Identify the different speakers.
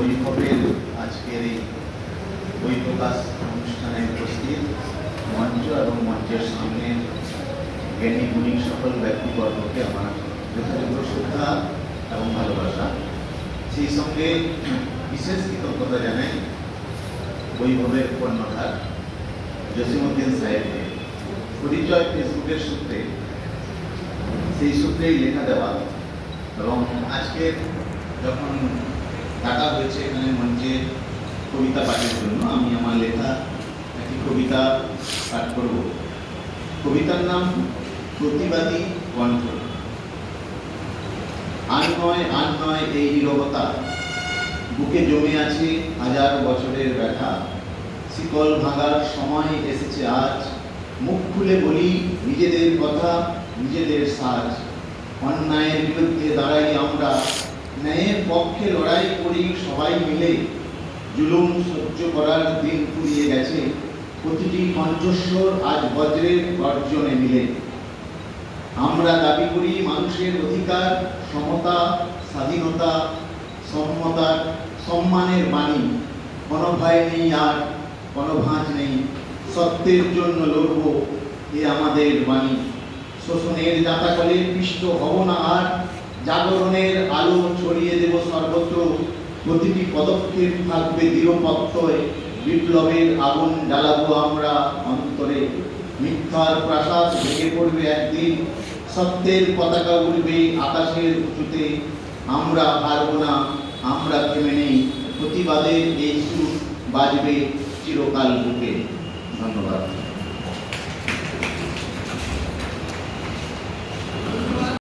Speaker 1: বৈভবের আজকের এই বই প্রকাশ অনুষ্ঠানে উপস্থিত মঞ্চ এবং মঞ্চের সামনে জ্ঞানী গুণী সকল ব্যক্তিবর্গকে আমার যথাযথ শ্রদ্ধা এবং ভালোবাসা। সেই সঙ্গে বিশেষ কৃতজ্ঞতা জানাই বৈভবের কর্ণধার জসিমউদ্দিন সাহেবকে। পরিচয় ফেসবুকের সূত্রে, সেই সূত্রেই লেখা দেওয়া, এবং আজকে যখন ডাকা হয়েছে এখানে মঞ্চে কবিতা পাঠের জন্য, আমি আমার লেখা একটি কবিতা পাঠ করব। কবিতার নাম প্রতিবাদী কণ্ঠ। আর নয় এই নীরবতা, বুকে জমে আছে হাজার বছরের ব্যথা। শিকল ভাঙার সময় এসেছে আজ, মুখ খুলে বলি নিজেদের কথা, নিজেদের সাজ। অন্যায়ের বিরুদ্ধে দাঁড়াই আমরা, ন্যায়ের পক্ষে লড়াই করি সবাই মিলে। জুলুম সহ্য করার দিন ফুরিয়ে গেছে, প্রতিটি কণ্ঠস্বর আজ বজ্রের গর্জনে মিলে। আমরা দাবি করি মানুষের অধিকার, সমতা, স্বাধীনতা, সম্মানের বাণী। কোনো ভয় নেই আর কোনো ভাঁজ নেই, সত্যের জন্য লড়ব এ আমাদের বাণী। শোষণের জাঁতাকলে পিষ্ট হব না আর, জাগরণের আলো ছড়িয়ে দেব সর্বত্র। প্রতিটি পদক্ষেপ থাকবে দৃঢ়প্রত্যয়, বিপ্লবের আগুন জ্বালাবো আমরা অন্তরে। মিথ্যার প্রাসাদ ভেঙে পড়বে একদিন, সত্যের পতাকা উড়বে আকাশের উঁচুতে। আমরা হারব না, আমরা থেমে নেই, প্রতিবাদের এই সুর বাজবে চিরকাল বুকে। ধন্যবাদ।